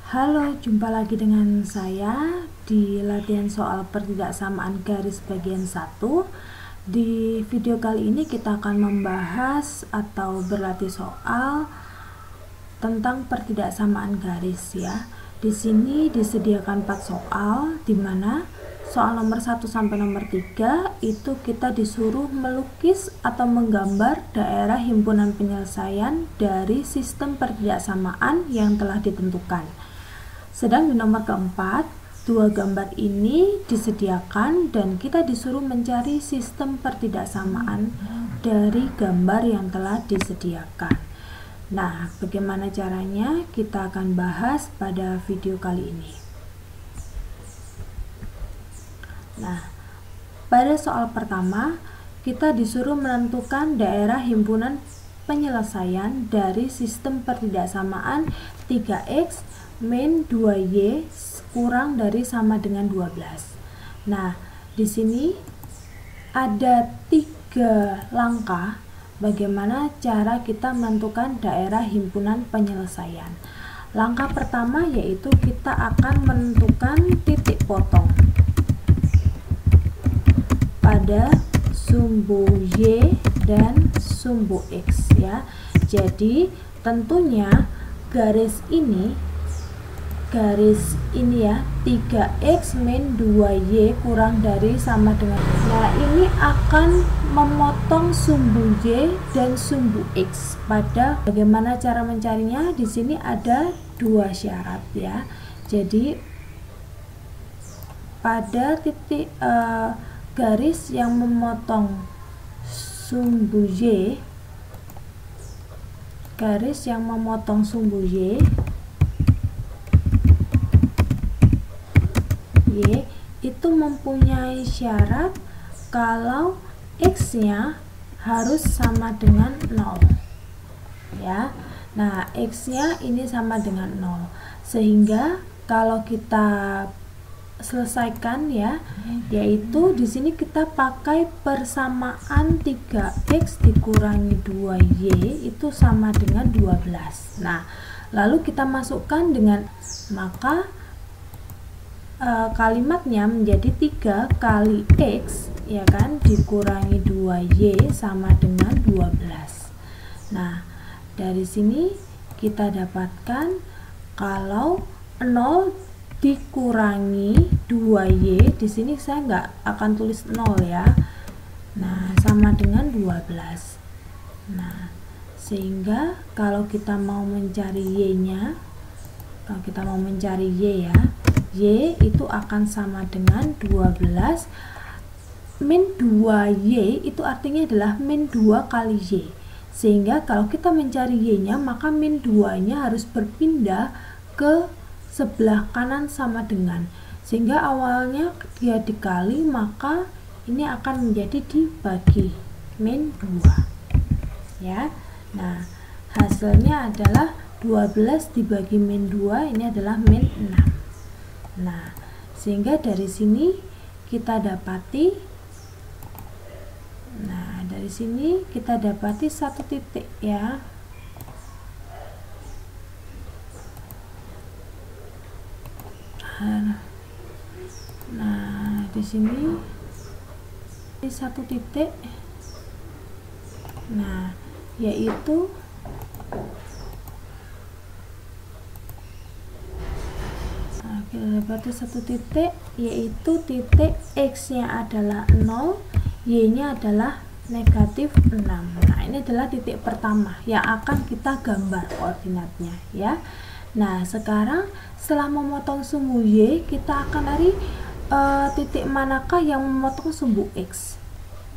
Halo, jumpa lagi dengan saya di latihan soal pertidaksamaan garis bagian 1. Di video kali ini kita akan membahas atau berlatih soal tentang pertidaksamaan garis ya. Di sini disediakan 4 soal, di mana soal nomor 1 sampai nomor 3 itu kita disuruh melukis atau menggambar daerah himpunan penyelesaian dari sistem pertidaksamaan yang telah ditentukan. Sedang di nomor keempat, 2 gambar ini disediakan dan kita disuruh mencari sistem pertidaksamaan dari gambar yang telah disediakan. Nah, bagaimana caranya? Kita akan bahas pada video kali ini. Nah, pada soal pertama, kita disuruh menentukan daerah himpunan penyelesaian dari sistem pertidaksamaan 3x min 2y kurang dari sama dengan 12. Nah, di sini ada 3 langkah bagaimana cara kita menentukan daerah himpunan penyelesaian. Langkah pertama yaitu kita akan menentukan titik potong pada sumbu y dan sumbu x ya. Jadi tentunya garis ini ya, 3x min 2y kurang dari sama dengan. Nah, ini akan memotong sumbu y dan sumbu x. Pada bagaimana cara mencarinya? Di sini ada 2 syarat ya. Jadi pada titik garis yang memotong sumbu y, garis yang memotong sumbu y itu mempunyai syarat kalau x-nya harus sama dengan 0 ya. Nah, x-nya ini sama dengan 0, sehingga kalau kita selesaikan ya, yaitu di sini kita pakai persamaan 3x dikurangi 2y itu sama dengan 12. Nah, lalu kita masukkan dengan, maka kalimatnya menjadi 3 kali x ya kan dikurangi 2y sama dengan 12. Nah, dari sini kita dapatkan kalau 0 dikurangi 2y, di sini saya nggak akan tulis 0 ya. Nah, sama dengan 12. Nah, sehingga kalau kita mau mencari y-nya, kalau kita mau mencari y ya, y itu akan sama dengan 12 min 2y, itu artinya adalah min 2 kali y. Sehingga kalau kita mencari y-nya, maka min 2-nya harus berpindah ke sebelah kanan sama dengan. Sehingga awalnya dia dikali, maka ini akan menjadi dibagi min 2. Ya. Nah, hasilnya adalah 12 dibagi min 2, ini adalah min 6. Nah, sehingga dari sini kita dapati, nah dari sini kita dapati 1 titik ya. Nah, di sini 1 titik. Nah, yaitu kita dapati 1 titik, yaitu titik x-nya adalah 0, y-nya adalah negatif 6. Nah, ini adalah titik pertama yang akan kita gambar koordinatnya ya. Nah, sekarang setelah memotong sumbu y, kita akan cari titik manakah yang memotong sumbu x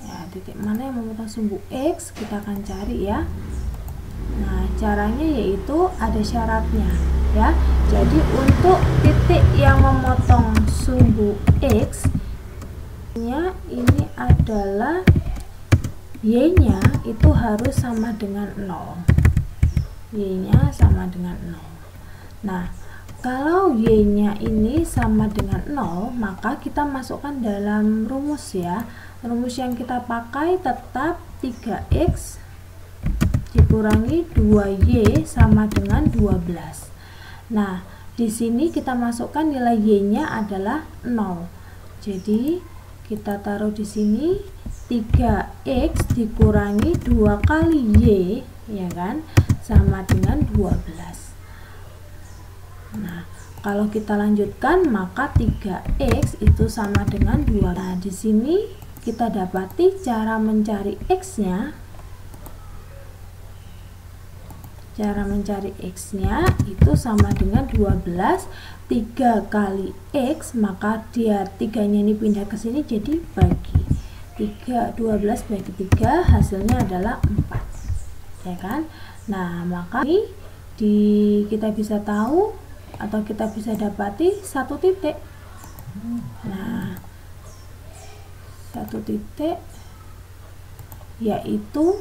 ya. Titik mana yang memotong sumbu x kita akan cari ya. Nah, caranya yaitu ada syaratnya ya. Jadi untuk titik yang memotong sumbu x nya ini adalah y-nya itu harus sama dengan 0. Y-nya sama dengan 0. Nah, kalau y-nya ini sama dengan 0, maka kita masukkan dalam rumus ya. Rumus yang kita pakai tetap 3x dikurangi 2y sama dengan 12. Nah, di sini kita masukkan nilai y-nya adalah 0. Jadi kita taruh di sini 3x dikurangi 2 kali y, ya kan, sama dengan 12. Nah, kalau kita lanjutkan maka 3x itu sama dengan 2. Nah, di sini kita dapati cara mencari x-nya. Cara mencari x-nya itu sama dengan 12. 3 kali x, maka dia 3-nya ini pindah ke sini, jadi bagi 12 bagi 3, hasilnya adalah 4, ya kan. Nah, maka ini kita bisa tahu atau kita bisa dapati satu titik. Nah, satu titik yaitu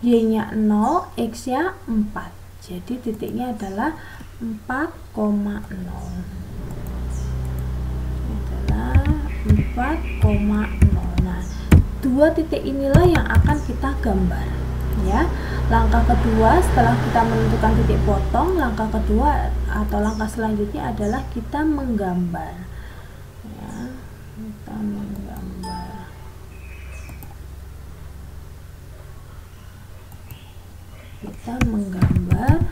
y-nya 0, x-nya 4. Jadi titiknya adalah 4,0. Adalah 4,0. Nah, dua titik inilah yang akan kita gambar, ya. Langkah kedua setelah kita menentukan titik potong, langkah kedua atau langkah selanjutnya adalah kita menggambar, ya. Kita menggambar. Kita menggambar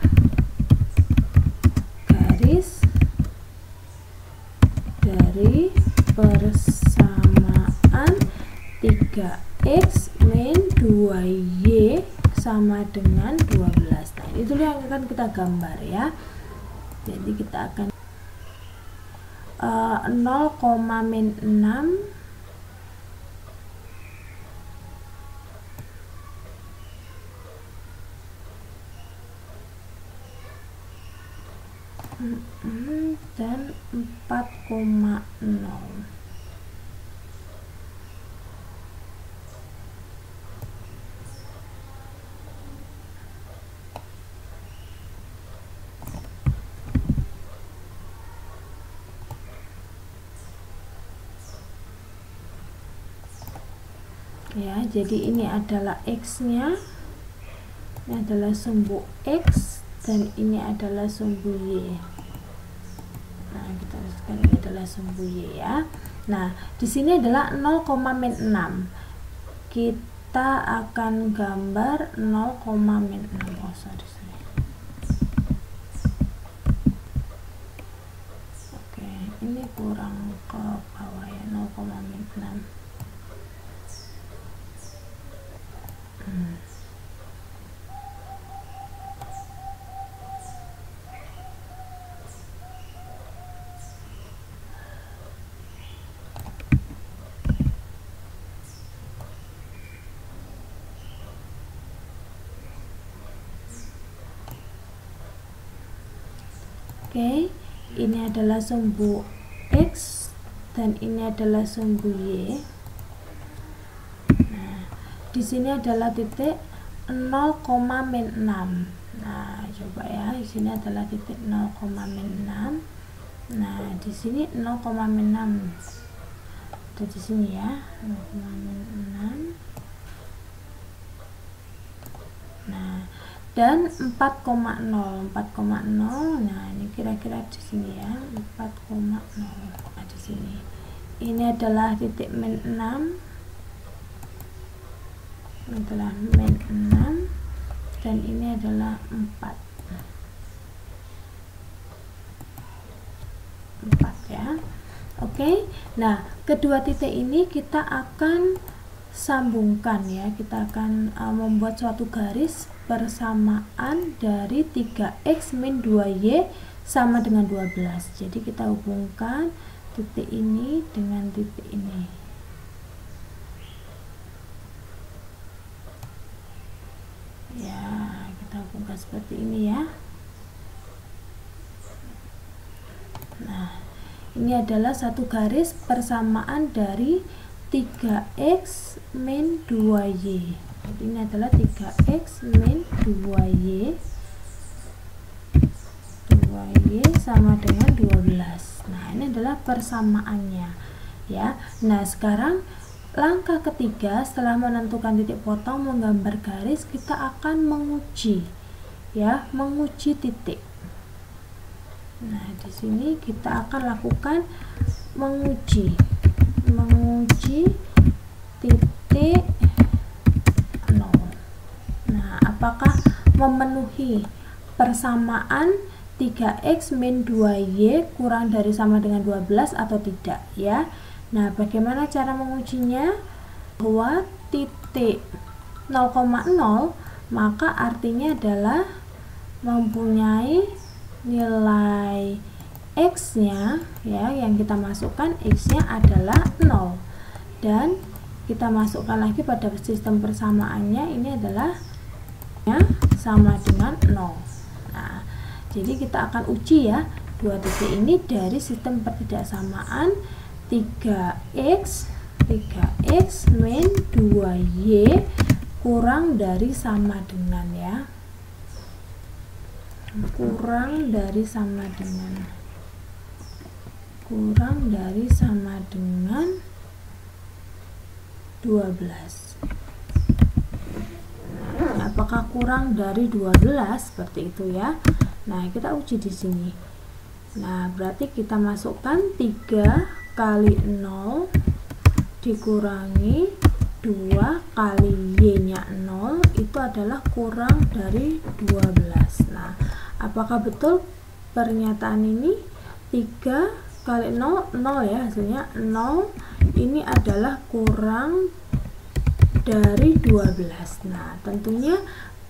garis dari persamaan 3x min 2y sama dengan 12. Nah, itu yang akan kita gambar, ya. Jadi kita akan 0,-6 dan 4,0. Ya, jadi ini adalah x-nya, ini adalah sumbu x, dan ini adalah sumbu y. Nah, kita lihatkan ini adalah sumbu y, ya. Nah, di sini adalah 0,-6. Kita akan gambar 0,-6. Oh, sorry. Oke, ini kurang ke bawah, ya, 0,-6. Oke, ini adalah sumbu x dan ini adalah sumbu y. Nah, di sini adalah titik 0,-6. Nah, coba ya, di sini adalah titik 0,-6. Nah, di sini 0,-6. Ada di sini, ya, 0,-6. Nah, dan 4,0. Nah, ini kira-kira di sini, ya, 4,0. Nah, di sini. Ini adalah titik min 6. Ini adalah min 6 dan ini adalah 4, ya. Oke. Nah, kedua titik ini kita akan sambungkan, ya. Kita akan membuat suatu garis persamaan dari 3x min 2y sama dengan 12. Jadi kita hubungkan titik ini dengan titik ini. Ya, kita hubungkan seperti ini, ya. Nah, ini adalah satu garis persamaan dari 3x min 2y. Jadi ini adalah 3x min 2y sama dengan 12. Nah, ini adalah persamaannya, ya. Nah, sekarang langkah ketiga setelah menentukan titik potong, menggambar garis, kita akan menguji, ya, menguji titik. Nah, di sini kita akan lakukan menguji titik 0. Nah, apakah memenuhi persamaan 3x min 2y kurang dari sama dengan 12 atau tidak ya. Nah, bagaimana cara mengujinya? Bahwa titik 0,0 maka artinya adalah mempunyai nilai x-nya ya, yang kita masukkan x-nya adalah 0, dan kita masukkan lagi pada sistem persamaannya, ini adalah sama dengan 0. Nah, jadi kita akan uji ya dua titik ini dari sistem pertidaksamaan 3x min 2y kurang dari sama dengan ya, kurang dari sama dengan 12. Apakah kurang dari 12 seperti itu ya. Nah, kita uji di sini. Nah, berarti kita masukkan 3 kali 0 dikurangi 2 kali y-nya 0 itu adalah kurang dari 12. Nah, apakah betul pernyataan ini 3 kali 0 ya, hasilnya 0 ini adalah kurang dari 12. Nah, tentunya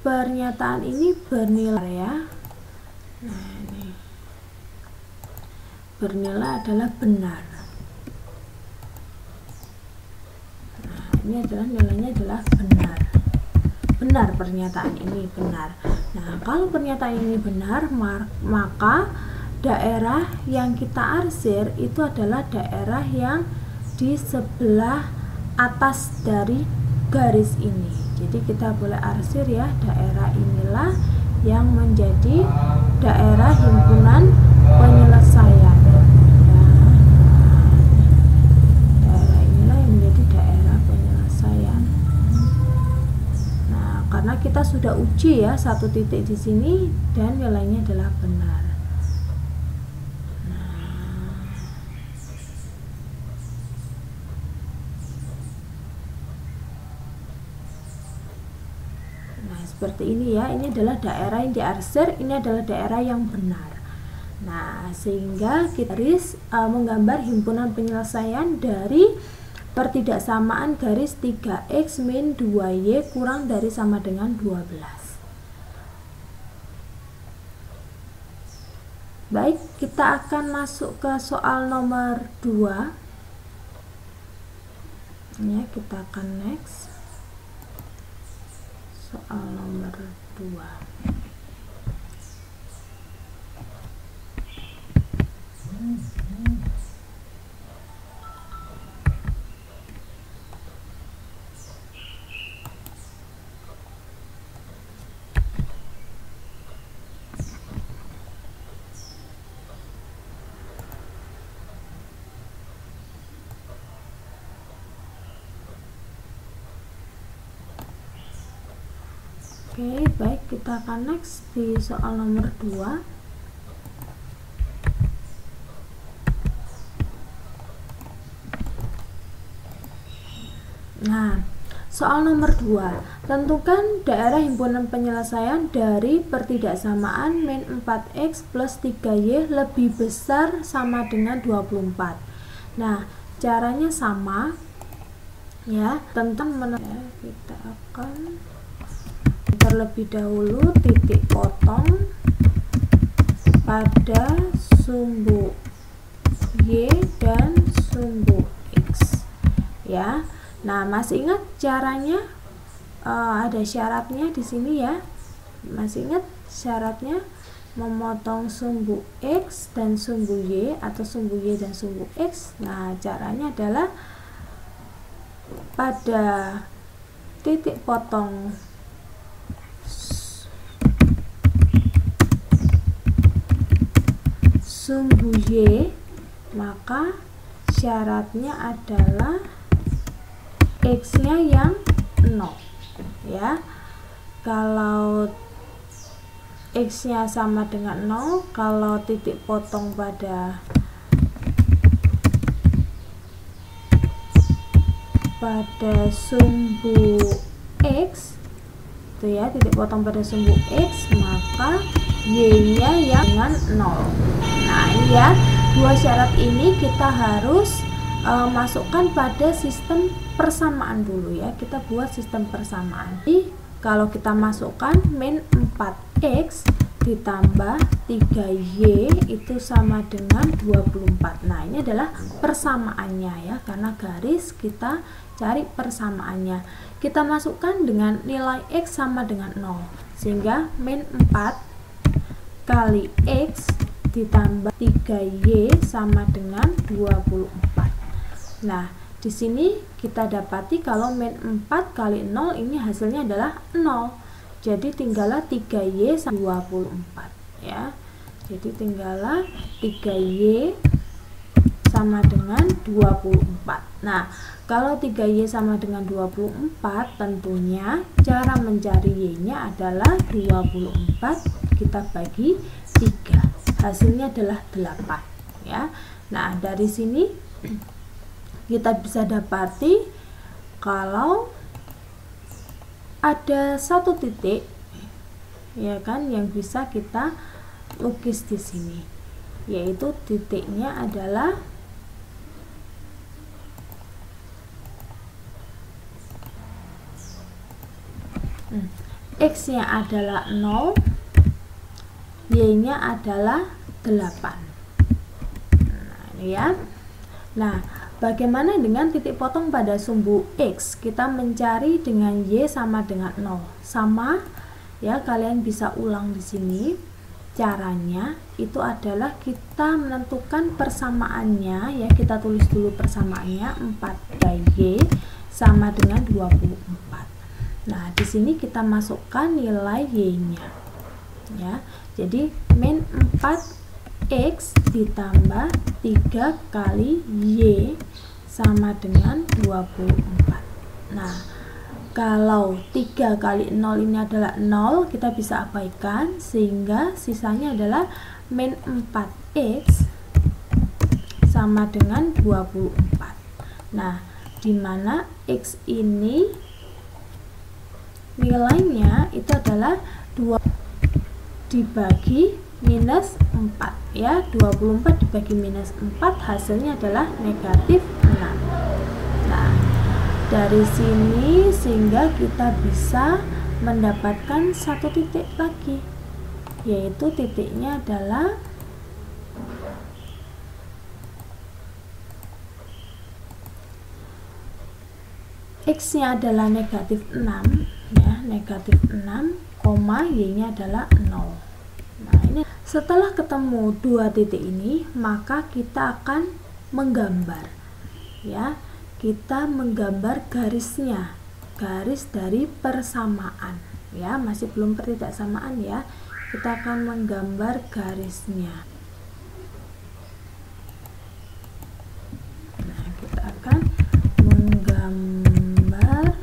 pernyataan ini bernilai ya. Nah, ini bernilai adalah benar. Nah, ini adalah nilainya adalah benar. Benar, pernyataan ini benar. Nah, kalau pernyataan ini benar, maka daerah yang kita arsir itu adalah daerah yang di sebelah atas dari garis ini. Jadi kita boleh arsir ya, daerah inilah yang menjadi daerah himpunan penyelesaian. Daerah inilah yang menjadi daerah penyelesaian. Nah, karena kita sudah uji ya satu titik di sini dan nilainya adalah benar. Seperti ini ya, ini adalah daerah yang diarsir, ini adalah daerah yang benar. Nah, sehingga kita harus menggambar himpunan penyelesaian dari pertidaksamaan garis 3x min 2y kurang dari sama dengan 12. Baik, kita akan masuk ke soal nomor 2 ya, kita akan next soal nomor 2. Oke, baik, kita akan next di soal nomor 2. Nah, soal nomor 2, tentukan daerah himpunan penyelesaian dari pertidaksamaan min 4x plus 3y lebih besar sama dengan 24. Nah, caranya sama ya, tentang kita akan terlebih dahulu titik potong pada sumbu y dan sumbu x ya. Nah, masih ingat caranya? Ada syaratnya di sini ya. Masih ingat syaratnya? Memotong sumbu x dan sumbu y atau sumbu y dan sumbu x. Nah, caranya adalah pada titik potong sumbu y, maka syaratnya adalah x-nya yang 0 ya. Kalau X-nya sama dengan 0, kalau titik potong pada sumbu X itu ya, titik potong pada sumbu X, maka Y-nya yang dengan 0. Nah, ini ya, dua syarat ini kita harus masukkan pada sistem persamaan dulu ya. Kita buat sistem persamaan. Jadi kalau kita masukkan min 4x ditambah 3y itu sama dengan 24. Nah, ini adalah persamaannya ya, karena garis kita cari persamaannya. Kita masukkan dengan nilai x sama dengan 0, sehingga min 4 kali x ditambah 3y sama dengan 24. Nah, di sini kita dapati kalau min 4 kali 0 ini hasilnya adalah 0. Jadi tinggallah 3y sama 24 ya. Jadi tinggallah 3y sama dengan 24. Nah, kalau 3y sama dengan 24, tentunya cara mencari y-nya adalah 24 kita bagi 3. Hasilnya adalah 8 ya. Nah, dari sini kita bisa dapati kalau ada satu titik ya kan yang bisa kita lukis di sini, yaitu titiknya adalah x-nya adalah 0, y-nya adalah 8. Nah, ini ya. Nah, bagaimana dengan titik potong pada sumbu X? Kita mencari dengan Y sama dengan 0. Sama ya, kalian bisa ulang di sini. Caranya itu adalah kita menentukan persamaannya ya. Kita tulis dulu persamaannya, 4Y sama dengan 24. Nah, di sini kita masukkan nilai Y-nya. Ya. Jadi min 4x ditambah 3 kali y sama dengan 24. Nah, kalau 3 kali 0 ini adalah 0, kita bisa abaikan, sehingga sisanya adalah min 4x sama dengan 24. Nah, dimana x ini nilainya itu adalah 2 dibagi minus 4 ya. 24 dibagi minus 4 hasilnya adalah negatif 6. Nah, dari sini sehingga kita bisa mendapatkan satu titik lagi, yaitu titiknya adalah x-nya adalah negatif 6 ya, negatif 6, y-nya adalah 0. Nah, ini setelah ketemu dua titik ini, maka kita akan menggambar ya. Kita menggambar garisnya, garis dari persamaan ya, masih belum pertidaksamaan ya. Kita akan menggambar garisnya. Nah, kita akan menggambar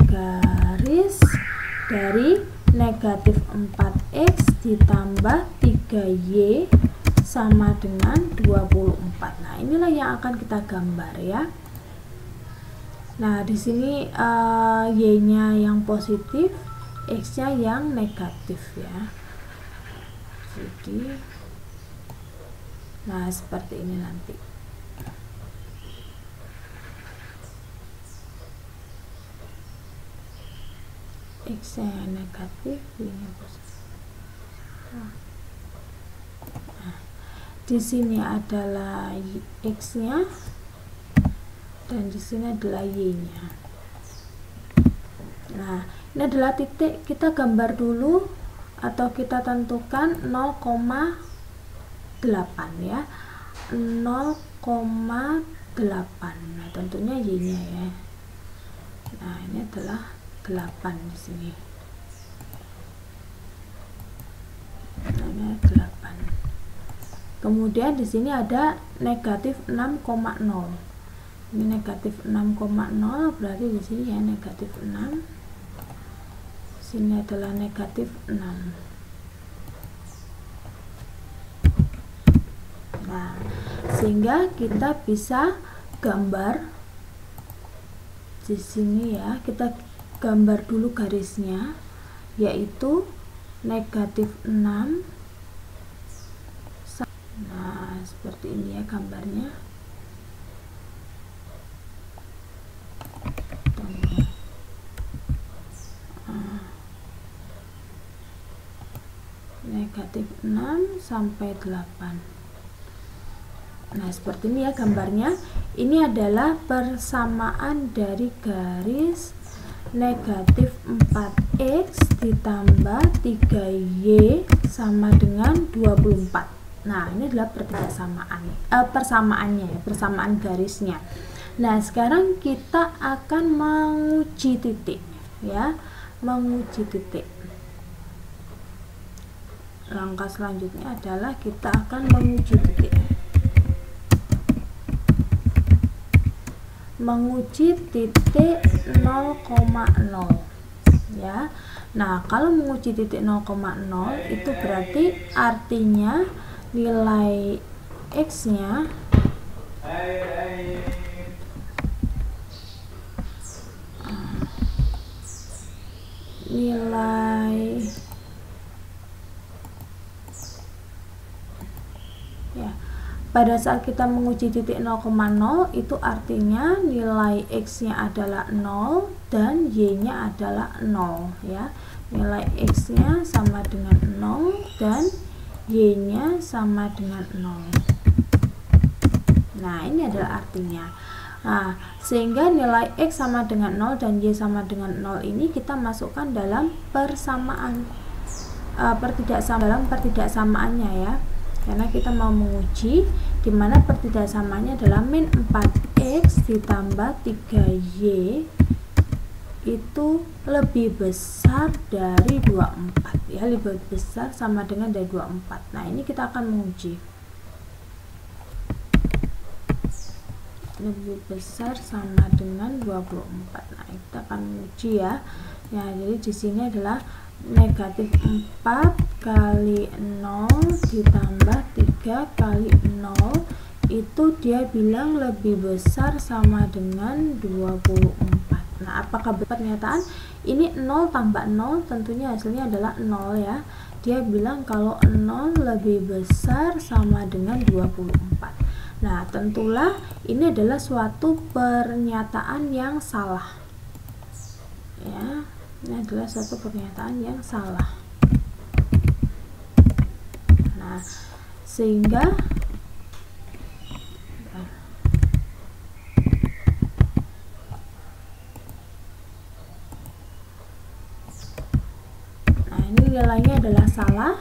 garis dari negatif 4x ditambah 3y sama dengan 24. Nah, inilah yang akan kita gambar ya. Nah, di sini y-nya yang positif, x-nya yang negatif ya. Jadi, nah seperti ini nanti. X-nya negatif, y-nya positif. Nah, di sini adalah x-nya dan di sini adalah y-nya. Nah, ini adalah titik, kita gambar dulu atau kita tentukan 0,8 ya. 0,8. Nah, tentunya y-nya ya. Nah, ini adalah 8 di sini. Nah, ini 8. Kemudian di sini ada negatif 6,0. Ini negatif 6,0 berarti di sini ya negatif 6. Sini adalah negatif 6. Nah, sehingga kita bisa gambar di sini ya. Kita gambar dulu garisnya, yaitu negatif 6. Nah, seperti ini ya gambarnya. Negatif 6 sampai 8. Nah, seperti ini ya gambarnya. Ini adalah persamaan dari garis negatif 4x ditambah 3y sama dengan 24. Nah, ini adalah persamaannya ya, persamaan garisnya. Nah, sekarang kita akan menguji titik ya, menguji titik. Langkah selanjutnya adalah kita akan menguji titik. Menguji titik 0,0 ya. Nah, kalau menguji titik 0,0 itu berarti artinya nilai x-nya pada saat kita menguji titik 0,0 itu artinya nilai x-nya adalah 0 dan y-nya adalah 0 ya. Nilai x-nya sama dengan 0 dan y-nya sama dengan 0. Nah, ini adalah artinya. Nah, sehingga nilai x sama dengan 0 dan y sama dengan 0 ini kita masukkan dalam persamaan dalam pertidaksamaannya ya. Karena kita mau menguji dimana pertidaksamaannya adalah min 4x ditambah 3y itu lebih besar dari 24 ya, lebih besar sama dengan dari 24. Nah, ini kita akan menguji lebih besar sama dengan 24. Nah, kita akan menguji ya. Ya, jadi di sini adalah negatif 4 kali 0 ditambah 3 kali 0 itu dia bilang lebih besar sama dengan 24. Nah, apakah benar pernyataan ini 0 tambah 0? Tentunya hasilnya adalah 0 ya. Dia bilang kalau 0 lebih besar sama dengan 24. Nah, tentulah ini adalah suatu pernyataan yang salah ya. Ini adalah suatu pernyataan yang salah. Nah, sehingga ini nilainya adalah salah.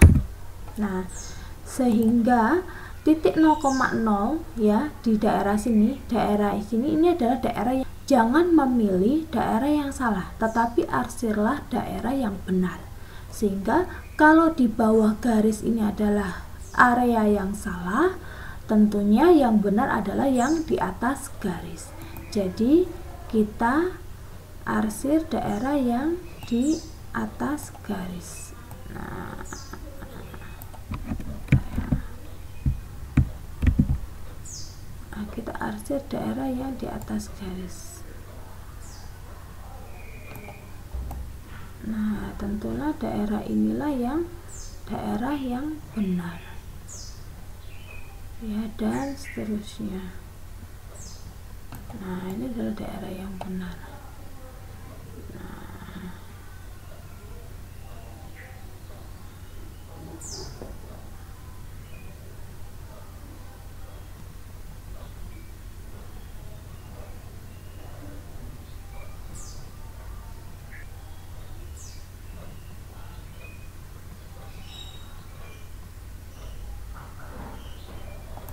Nah, sehingga titik 0,0 ya di daerah sini ini adalah daerah yang jangan memilih daerah yang salah, tetapi arsirlah daerah yang benar. Sehingga kalau di bawah garis ini adalah area yang salah, tentunya yang benar adalah yang di atas garis. Jadi kita arsir daerah yang di atas garis. Nah, kita arsir daerah yang di atas garis. Nah, tentulah daerah inilah yang daerah yang benar ya, dan seterusnya. Nah, ini adalah daerah yang benar.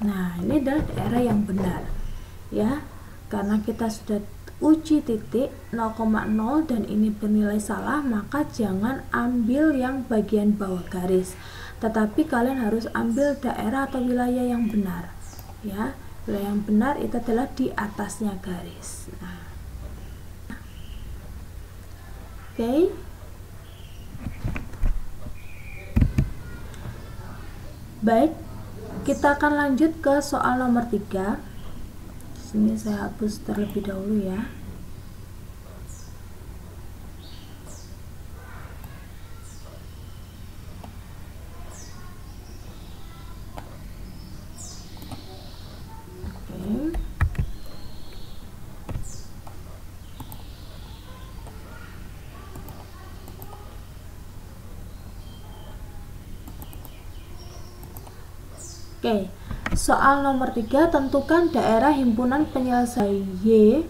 Nah, ini adalah daerah yang benar ya. Karena kita sudah uji titik 0,0 dan ini bernilai salah, maka jangan ambil yang bagian bawah garis, tetapi kalian harus ambil daerah atau wilayah yang benar ya. Wilayah yang benar itu adalah di atasnya garis. Nah, oke. Baik, kita akan lanjut ke soal nomor 3. Sini saya hapus terlebih dahulu ya. Oke, soal nomor 3, tentukan daerah himpunan penyelesaian Y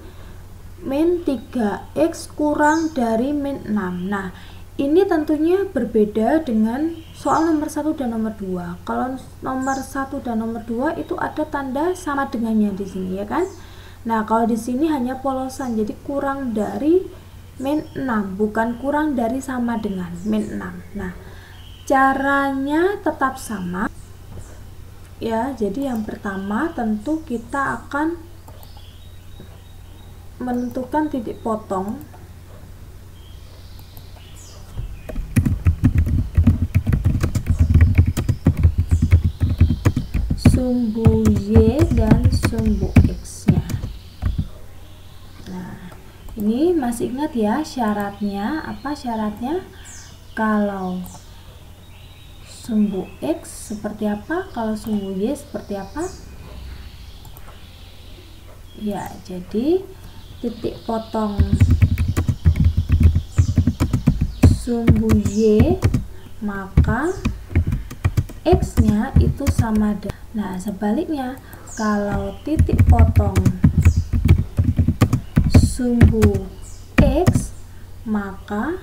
min 3X kurang dari min 6. Nah, ini tentunya berbeda dengan soal nomor 1 dan nomor 2. Kalau nomor 1 dan nomor 2 itu ada tanda sama dengannya di sini ya kan. Nah, kalau di sini hanya polosan, jadi kurang dari min 6, bukan kurang dari sama dengan min 6. Nah, caranya tetap sama. Ya, jadi yang pertama tentu kita akan menentukan titik potong sumbu Y dan sumbu X-nya. Nah, ini masih ingat ya syaratnya? Apa syaratnya? Kalau sumbu X seperti apa, kalau sumbu Y seperti apa? Ya, jadi titik potong sumbu Y maka X-nya itu sama dengan. Nah, sebaliknya kalau titik potong sumbu X maka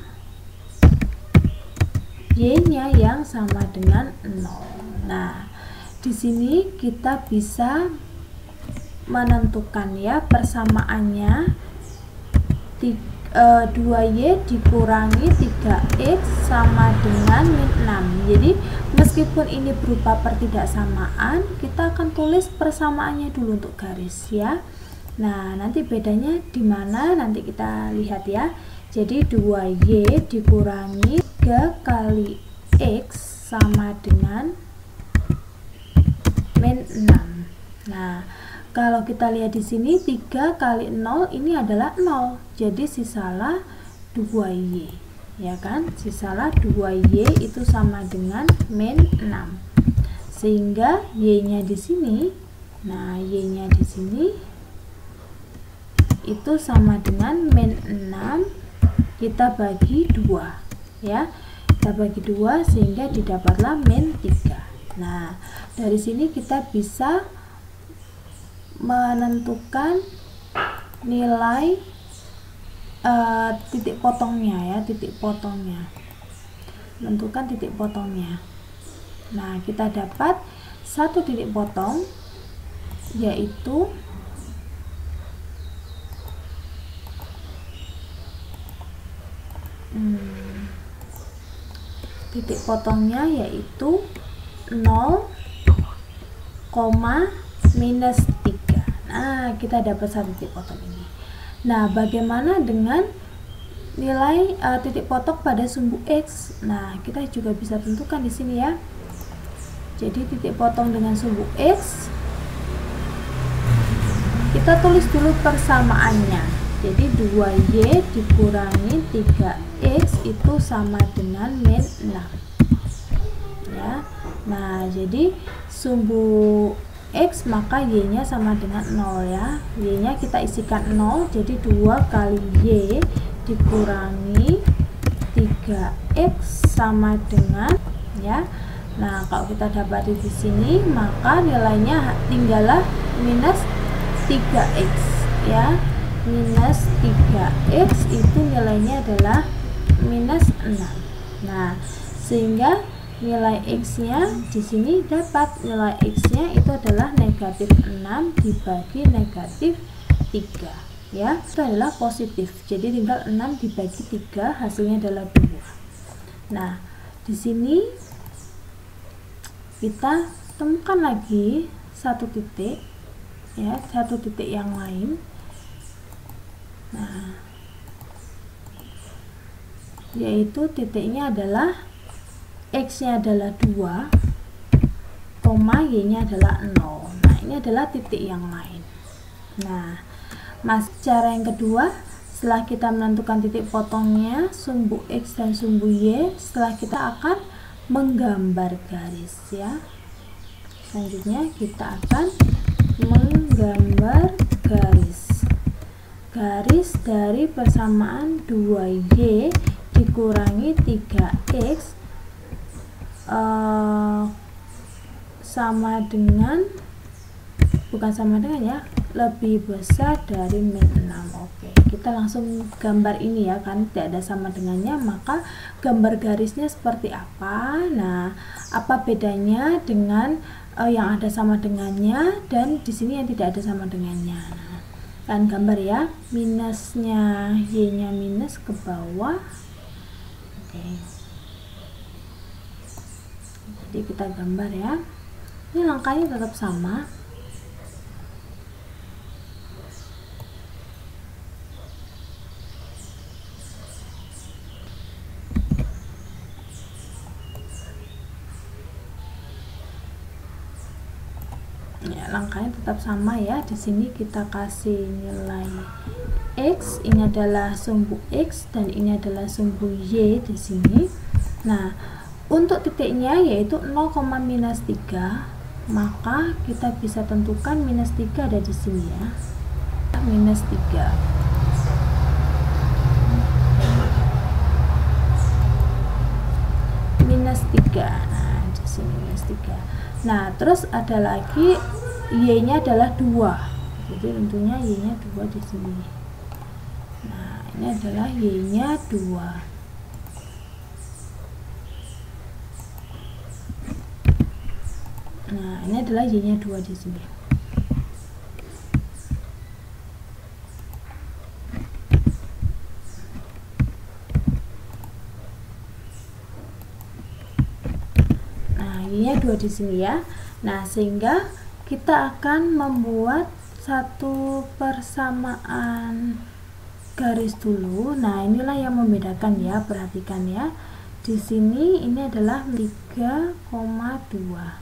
Y-nya yang sama dengan 0. Nah, di sini kita bisa menentukan ya persamaannya 2Y dikurangi 3X sama dengan min 6. Jadi, meskipun ini berupa pertidaksamaan, kita akan tulis persamaannya dulu untuk garis ya. Nah, nanti bedanya di mana nanti kita lihat ya. Jadi 2Y dikurangi 3 kali X sama dengan min 6. Nah, kalau kita lihat di sini 3 kali 0 ini adalah 0. Jadi sisalah 2Y. Ya kan? Sisalah 2Y itu sama dengan min 6. Sehingga Y-nya di sini, nah Y-nya di sini itu sama dengan min 6 kita bagi 2 ya, kita bagi 2 sehingga didapatlah min 3. Nah, dari sini kita bisa menentukan nilai titik potongnya ya, titik potongnya, menentukan titik potongnya. Nah, kita dapat satu titik potong yaitu titik potongnya yaitu 0, minus 3. Nah, kita dapat satu titik potong ini. Nah, bagaimana dengan nilai titik potong pada sumbu X? Nah, kita juga bisa tentukan di sini ya. Jadi titik potong dengan sumbu X kita tulis dulu persamaannya. Jadi 2Y dikurangi 3X itu sama dengan min 6 ya. Nah, jadi sumbu X maka Y-nya sama dengan 0 ya. Y-nya kita isikan 0, jadi 2 kali Y dikurangi 3X sama dengan ya. Nah, kalau kita dapat di sini maka nilainya tinggallah minus 3X ya. Minus 3X itu nilainya adalah minus 6. Nah, sehingga nilai X-nya di sini dapat nilai X-nya itu adalah negatif 6 dibagi negatif 3 ya. Itu adalah positif. Jadi tinggal 6 dibagi 3 hasilnya adalah 2. Nah, di sini kita temukan lagi satu titik ya, satu titik yang lain. Nah, yaitu titiknya adalah X-nya adalah 2, y-nya adalah 0. Nah, ini adalah titik yang lain. Nah, cara yang kedua, setelah kita menentukan titik potongnya, sumbu X dan sumbu Y, setelah kita akan menggambar garis ya. Selanjutnya kita akan menggambar garis dari persamaan 2Y dikurangi 3X sama dengan, bukan sama dengan ya, lebih besar dari min 6. Oke, kita langsung gambar ini ya, kan tidak ada sama dengannya, maka gambar garisnya seperti apa. Nah, apa bedanya dengan yang ada sama dengannya dan di sini yang tidak ada sama dengannya. Nah, kan gambar ya, minusnya y-nya minus ke bawah. Oke, jadi kita gambar ya. Ini langkahnya tetap sama. Ya, langkahnya tetap sama ya. Di sini kita kasih nilai X, ini adalah sumbu X dan ini adalah sumbu Y di sini. Nah, untuk titiknya yaitu 0,-3, maka kita bisa tentukan -3 ada di sini ya. -3. Nah, di sini -3. Nah, terus ada lagi y-nya adalah 2. Jadi tentunya y-nya 2 di sini. Nah, ini adalah y-nya 2. Nah, ini adalah y-nya 2 di sini. Nah, y-nya 2 di sini ya. Nah, sehingga kita akan membuat satu persamaan garis dulu. Nah, inilah yang membedakan ya, perhatikan ya. Di sini ini adalah 3,2.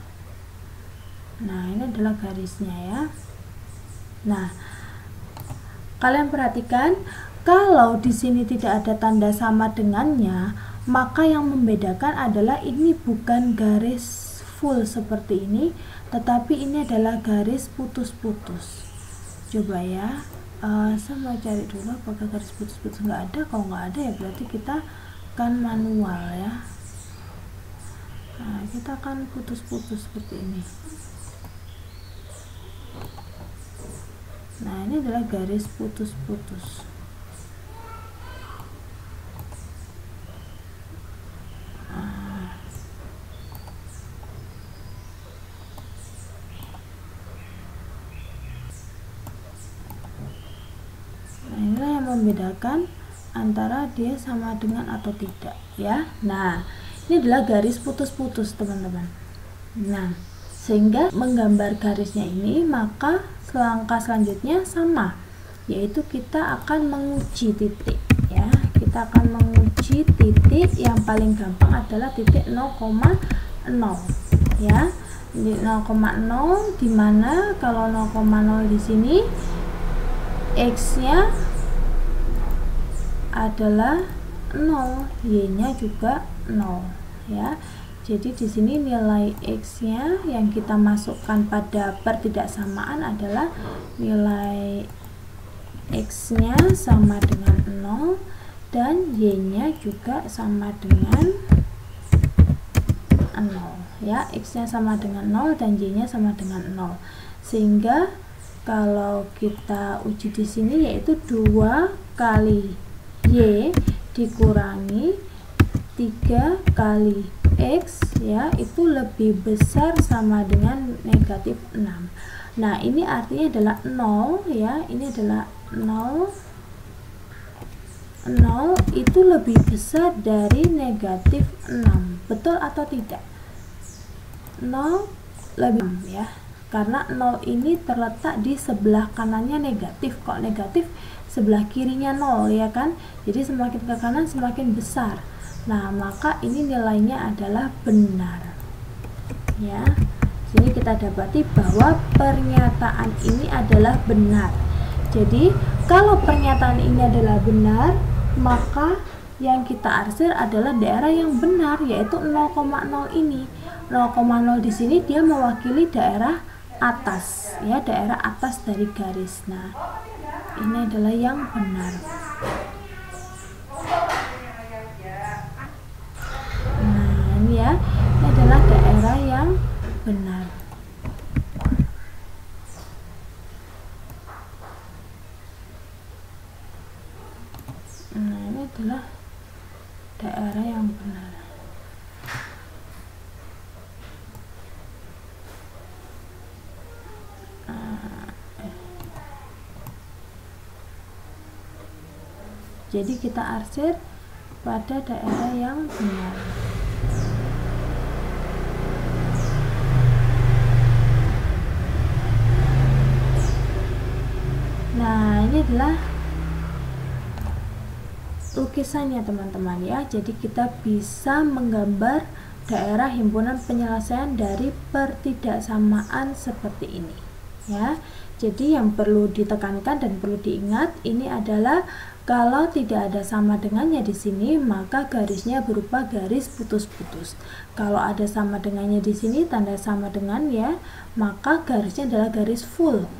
Nah, ini adalah garisnya ya. Nah, kalian perhatikan, kalau di sini tidak ada tanda sama dengannya, maka yang membedakan adalah ini bukan garis full seperti ini, tetapi ini adalah garis putus-putus. Coba ya, saya mau cari dulu apakah garis putus-putus. Nggak ada. Kalau nggak ada ya berarti kita akan manual ya. Nah, kita akan putus-putus seperti ini. Nah, ini adalah garis putus-putus. Nah, inilah yang membedakan antara dia sama dengan atau tidak ya. Nah, ini adalah garis putus-putus teman-teman. Nah, sehingga menggambar garisnya ini, maka langkah selanjutnya sama, yaitu kita akan menguji titik ya. Kita akan menguji titik yang paling gampang adalah titik 0,0 ya. Di 0,0 dimana kalau 0,0 di sini X-nya adalah 0, Y-nya juga 0 ya. Jadi di sini nilai X-nya yang kita masukkan pada pertidaksamaan adalah nilai X-nya sama dengan 0 dan Y-nya juga sama dengan 0 ya. X-nya sama dengan 0 dan Y-nya sama dengan 0. Sehingga kalau kita uji di sini yaitu 2 kali Y dikurangi 3 kali X ya, itu lebih besar sama dengan -6. Nah, ini artinya adalah 0 ya, ini adalah 0 itu lebih besar dari -6. Betul atau tidak? 0 lebih ya, karena 0 ini terletak di sebelah kanannya negatif. Kok negatif? Sebelah kirinya 0 ya kan, jadi semakin ke kanan semakin besar. Nah, maka ini nilainya adalah benar ya. Sini kita dapati bahwa pernyataan ini adalah benar. Jadi kalau pernyataan ini adalah benar, maka yang kita arsir adalah daerah yang benar, yaitu 0,0 ini. 0,0 di sini dia mewakili daerah atas, ya, daerah atas dari garis. Nah, ini adalah yang benar. Nah, ini ya, ini adalah daerah yang benar. Nah, ini adalah daerah yang benar. Jadi kita arsir pada daerah yang benar. Nah, ini adalah lukisannya teman-teman ya. Jadi kita bisa menggambar daerah himpunan penyelesaian dari pertidaksamaan seperti ini ya. Jadi yang perlu ditekankan dan perlu diingat ini adalah kalau tidak ada sama dengannya di sini, maka garisnya berupa garis putus-putus. Kalau ada sama dengannya di sini, tanda sama dengan ya, maka garisnya adalah garis full.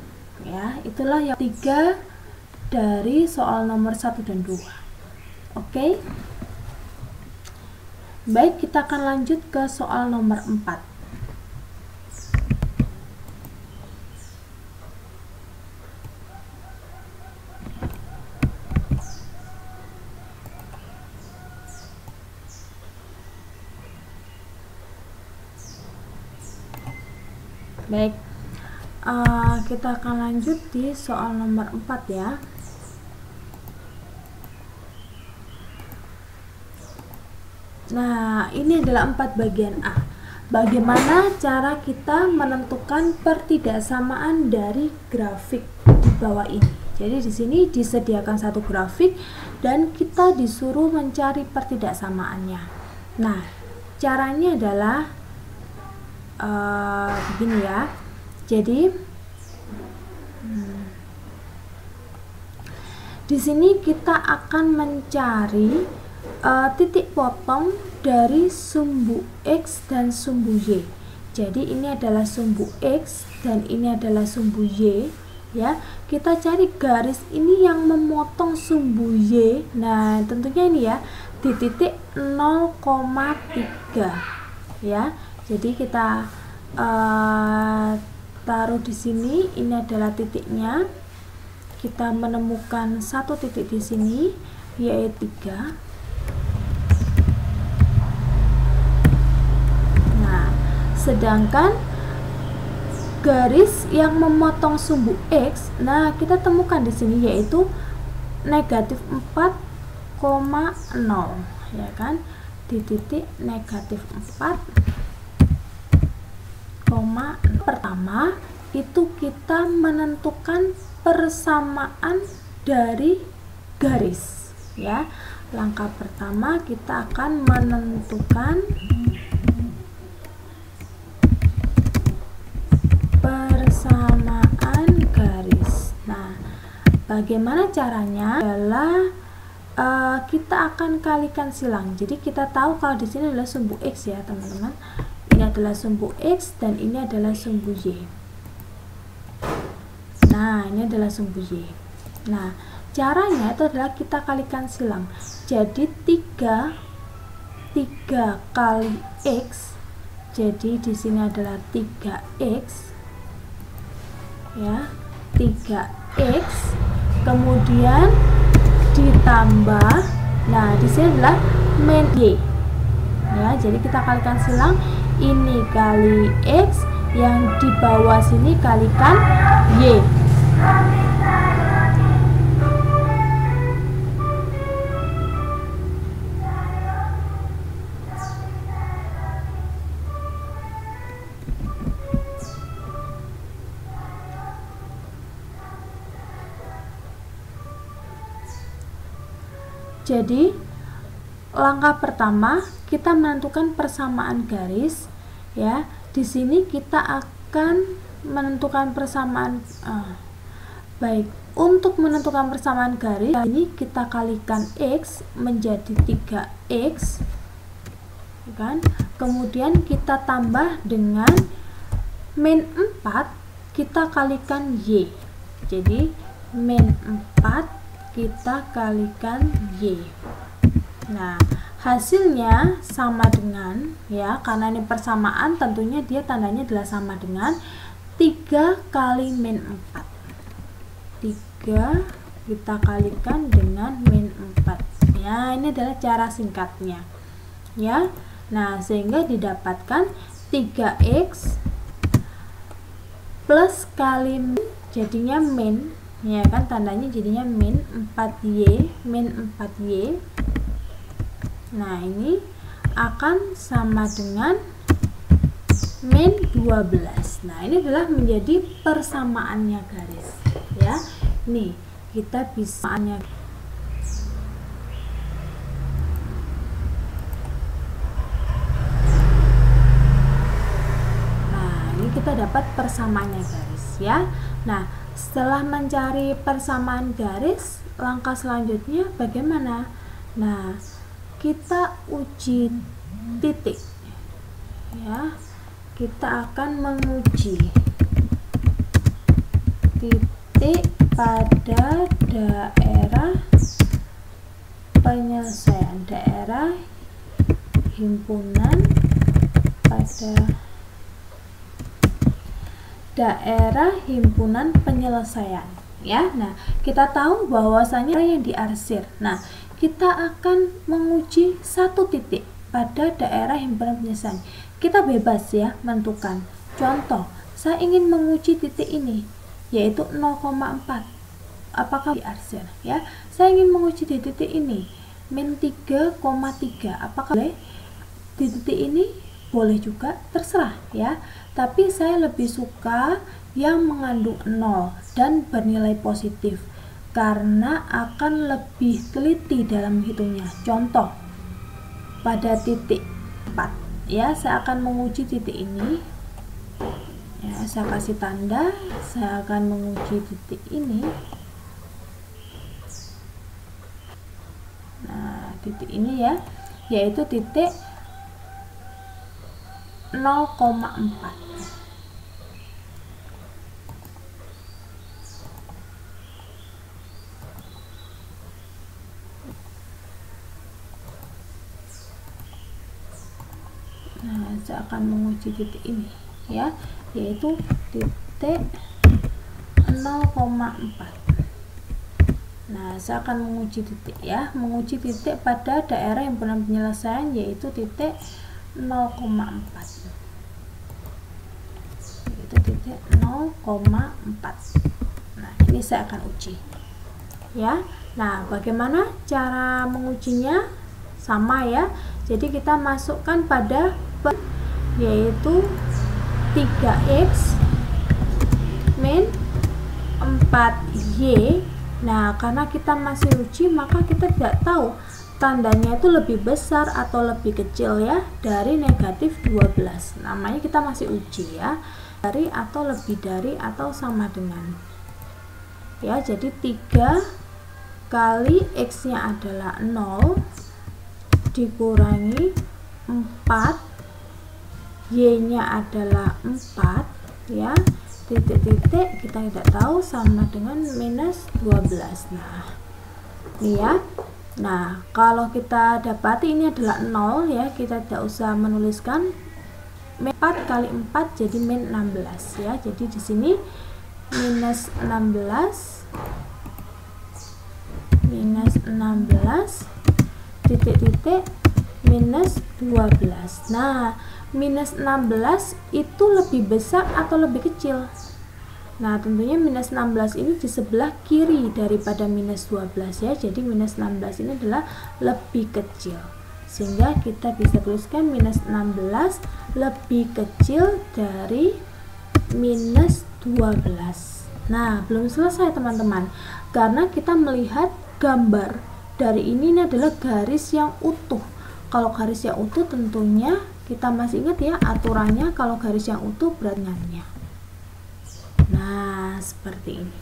Ya, itulah yang 3 dari soal nomor 1 dan 2. Oke. Baik, kita akan lanjut ke soal nomor 4. Baik, kita akan lanjut di soal nomor 4 ya. Nah, ini adalah 4 bagian A. Bagaimana cara kita menentukan pertidaksamaan dari grafik di bawah ini? Jadi di sini disediakan satu grafik dan kita disuruh mencari pertidaksamaannya. Nah, caranya adalah begini ya. Jadi di sini kita akan mencari titik potong dari sumbu X dan sumbu Y. Jadi ini adalah sumbu X dan ini adalah sumbu Y ya. Kita cari garis ini yang memotong sumbu Y. Nah, tentunya ini ya di titik 0,3 ya. Jadi kita taruh di sini, ini adalah titiknya. Kita menemukan satu titik di sini yaitu 3. Nah, sedangkan garis yang memotong sumbu X, nah kita temukan di sini yaitu negatif 4,0 ya kan, di titik negatif 4. Pertama itu kita menentukan persamaan dari garis ya. Langkah pertama kita akan menentukan persamaan garis. Nah, bagaimana caranya adalah kita akan kalikan silang. Jadi kita tahu kalau di sini adalah sumbu X ya teman-teman. Ini adalah sumbu X dan ini adalah sumbu Y. Nah, ini adalah sumbu Y. Nah, caranya itu adalah kita kalikan silang. Jadi 3 kali X. Jadi di sini adalah 3X. Ya, 3X. Kemudian ditambah, nah di sini adalah min Y. Ya, jadi kita kalikan silang, ini kali X, yang di bawah sini kalikan Y. Jadi langkah pertama kita menentukan persamaan garis ya. di sini kita akan menentukan persamaan. Baik, untuk menentukan persamaan garis, ini kita kalikan X menjadi 3X, kan? Kemudian kita tambah dengan min 4, kita kalikan Y. Jadi min 4 kita kalikan Y. Nah, hasilnya sama dengan, ya, karena ini persamaan, tentunya dia tandanya adalah sama dengan 3 kali min 4. 3 kita kalikan dengan min 4. Ya, ini adalah cara singkatnya. Ya. Nah, sehingga didapatkan 3X plus kali min, jadinya min, ya kan, tandanya jadinya min 4Y, min 4Y. Nah, ini akan sama dengan min 12. Nah, ini adalah menjadi persamaannya garis, ya. Nih, kita bisa kita dapat persamaannya garis, ya. Nah, setelah mencari persamaan garis, langkah selanjutnya bagaimana? Nah, kita uji titik, ya. Kita akan menguji titik pada daerah penyelesaian, daerah himpunan pada daerah himpunan penyelesaian, ya. Nah, kita tahu bahwasanya yang diarsir. Nah, kita akan menguji satu titik pada daerah himpunan penyelesaian. Kita bebas, ya, menentukan. Contoh, saya ingin menguji titik ini, yaitu 0,4. Apakah diarsir, ya? Saya ingin menguji di titik ini, min 3,3. Apakah boleh? Di titik ini boleh juga, terserah, ya. Tapi saya lebih suka yang mengandung 0 dan bernilai positif karena akan lebih teliti dalam menghitungnya. Contoh, pada titik 4, ya, saya akan menguji titik ini, ya, saya kasih tanda, saya akan menguji titik ini. Nah, titik ini, ya, yaitu titik 0,4. Nah, saya akan menguji titik ini, ya, yaitu titik 0,4. Nah, saya akan menguji titik, ya, menguji titik pada daerah himpunan penyelesaian, yaitu titik 0,4, yaitu titik 0,4. Nah, ini saya akan uji, ya. Nah, bagaimana cara mengujinya? Sama, ya. Jadi kita masukkan pada yaitu 3X min 4Y. Nah, karena kita masih uji, maka kita tidak tahu tandanya itu lebih besar atau lebih kecil, ya, dari negatif 12. Namanya kita masih uji, ya, dari atau lebih dari atau sama dengan, ya. Jadi 3 kali X nya adalah 0 dikurangi 4, Y nya adalah 4, ya, titik-titik kita tidak tahu sama dengan minus 12. Nah, ini, ya. Nah, kalau kita dapati ini adalah 0, ya, kita tidak usah menuliskan. 4 kali 4 jadi min 16, ya. Jadi di sini minus 16 titik-titik minus 12. Nah, minus 16 itu lebih besar atau lebih kecil? Nah, tentunya minus 16 ini di sebelah kiri daripada minus 12, ya. Jadi minus 16 ini adalah lebih kecil, sehingga kita bisa tuliskan minus 16 lebih kecil dari minus 12. Nah, belum selesai, teman-teman, karena kita melihat gambar dari ini adalah garis yang utuh. Kalau garis yang utuh tentunya kita masih ingat ya aturannya, kalau garis yang utuh berat ringannya. Nah, seperti ini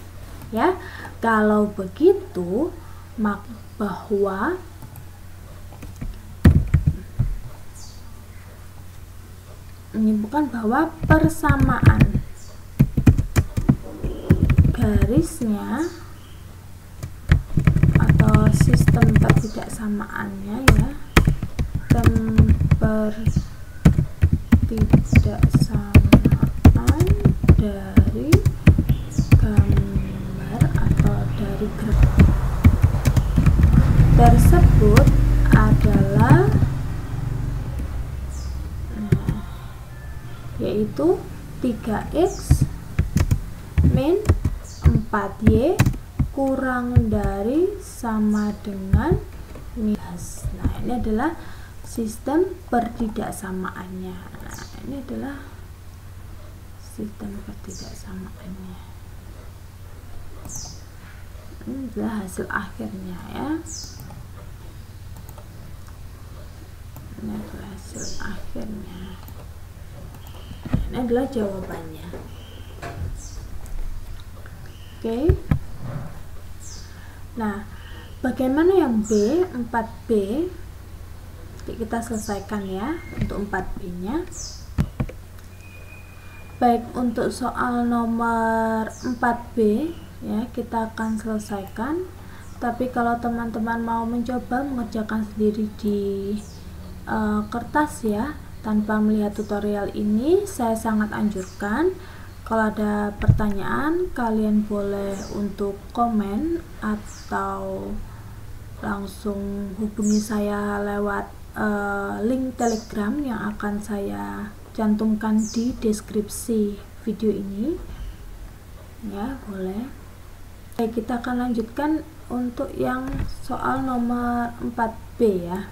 ya. Kalau begitu, maka bahwa persamaan garisnya atau sistem pertidaksamaannya ya, pertidaksamaan dari gambar atau dari grafik tersebut adalah yaitu 3x min 4y kurang dari sama dengan minus. Nah, ini adalah sistem pertidaksamaannya. Nah, ini adalah sistem pertidaksamaannya. Ini adalah hasil akhirnya ya. Ini adalah hasil akhirnya. Ini adalah jawabannya. Oke. Nah, bagaimana yang B, 4B? Kita selesaikan ya untuk 4B-nya. Baik, untuk soal nomor 4B ya, kita akan selesaikan. Tapi kalau teman-teman mau mencoba mengerjakan sendiri di kertas ya, tanpa melihat tutorial ini, saya sangat anjurkan. Kalau ada pertanyaan, kalian boleh untuk komen atau langsung hubungi saya lewat link Telegram yang akan saya cantumkan di deskripsi video ini ya, boleh. Baik, kita akan lanjutkan untuk yang soal nomor 4B ya.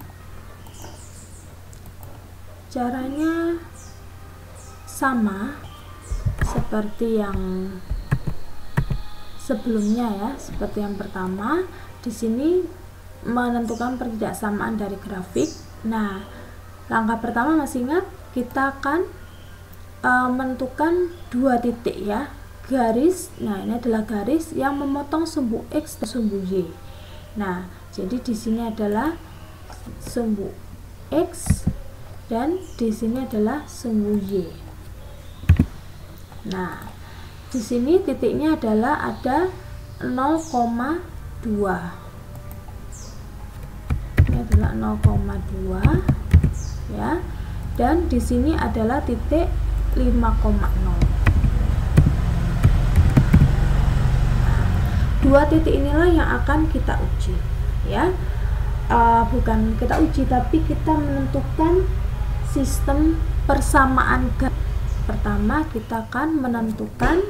Caranya sama seperti yang sebelumnya ya. Seperti yang pertama, di sini menentukan pertidaksamaan dari grafik. Nah, langkah pertama masih ingat, kita akan menentukan dua titik ya, garis. Nah, ini adalah garis yang memotong sumbu X dan sumbu Y. Nah, jadi di sini adalah sumbu X dan di sini adalah sumbu Y. Nah, di sini titiknya adalah ada 0,2. Ini adalah 0,2 ya. Dan di sini adalah titik 5,0. Dua titik inilah yang akan kita uji ya. Bukan kita uji, tapi kita menentukan sistem persamaan garis. Pertama, kita akan menentukan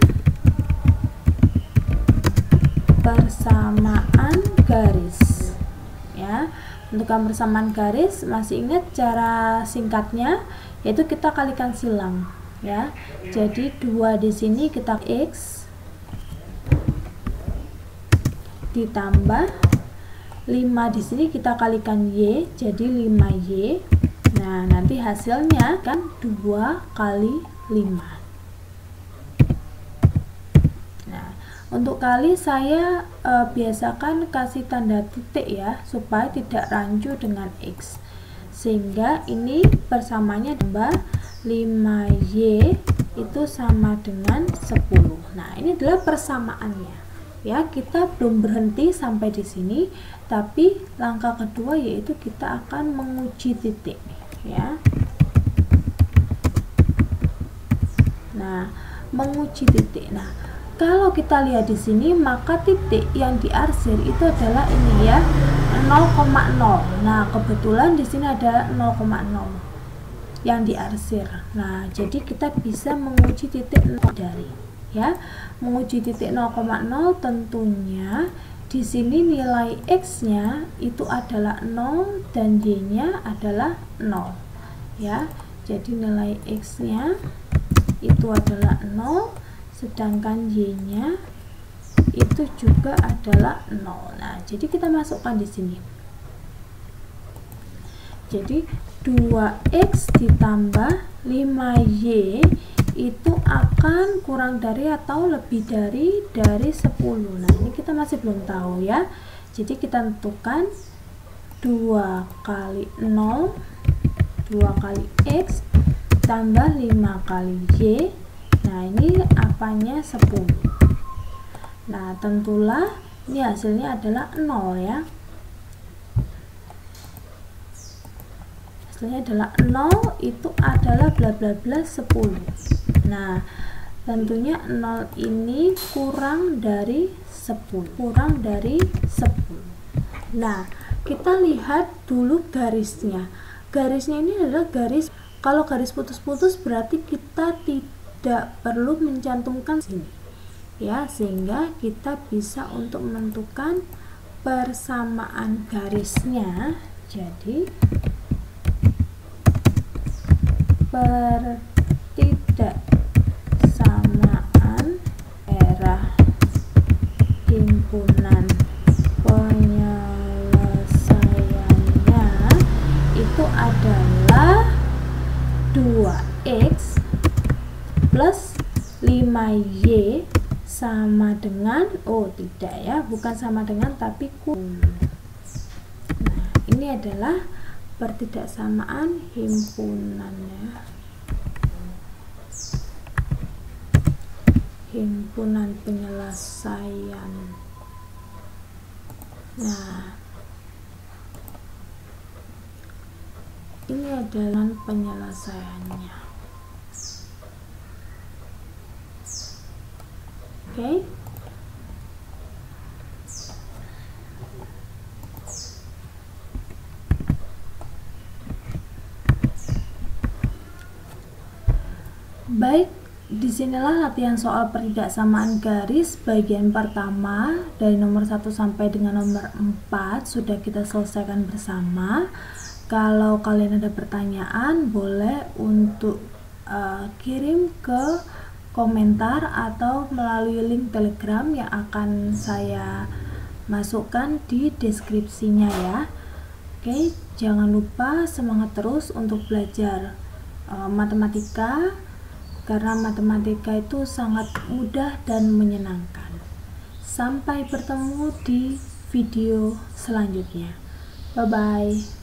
persamaan garis ya. Menentukan persamaan garis, masih ingat cara singkatnya, yaitu kita kalikan silang ya. Jadi 2 di sini kita X ditambah 5 di sini kita kalikan Y, jadi 5Y. Nah, nanti hasilnya kan 2 kali 5. Nah, untuk kali saya biasakan kasih tanda titik ya, supaya tidak rancu dengan X. Sehingga ini persamaannya tambah 5Y itu sama dengan 10. Nah, ini adalah persamaannya. Ya, kita belum berhenti sampai di sini, tapi langkah kedua yaitu kita akan menguji titik ya. Nah, menguji titik. Nah, kalau kita lihat di sini, maka titik yang diarsir itu adalah ini ya, 0,0. Nah, kebetulan di sini ada 0,0 yang diarsir. Nah, jadi kita bisa menguji titik 0 dari ya. Menguji titik 0,0 tentunya di sini nilai X-nya itu adalah 0 dan Y-nya adalah 0 ya. Jadi nilai X-nya itu adalah 0, sedangkan Y-nya itu juga adalah 0. Nah, jadi kita masukkan di sini. Jadi 2x ditambah 5y itu akan kurang dari atau lebih dari 10. Nah, ini kita masih belum tahu ya. Jadi kita tentukan 2 kali 0, 2 kali x tambah 5 kali y. Nah, ini apanya 10. Nah, tentulah ini hasilnya adalah 0 ya. Hasilnya adalah 0, itu adalah bla bla bla 10. Nah, tentunya 0 ini kurang dari 10. Kurang dari 10. Nah, kita lihat dulu garisnya. Garisnya ini adalah garis, kalau garis putus-putus berarti kita tidak perlu mencantumkan sini. Ya, sehingga kita bisa untuk menentukan persamaan garisnya. Jadi pertidaksamaan daerah himpunan penyelesaiannya itu adalah 2x plus 5y sama dengan, oh tidak ya, bukan sama dengan tapi kurang. Nah, ini adalah pertidaksamaan himpunannya, himpunan penyelesaian. Nah, ini adalah penyelesaiannya. Oke. Baik, disinilah latihan soal pertidaksamaan garis bagian pertama dari nomor 1 sampai dengan nomor 4 sudah kita selesaikan bersama. Kalau kalian ada pertanyaan, boleh untuk kirim ke komentar atau melalui link Telegram yang akan saya masukkan di deskripsinya ya. Oke, jangan lupa semangat terus untuk belajar matematika, karena matematika itu sangat mudah dan menyenangkan. Sampai bertemu di video selanjutnya. Bye-bye.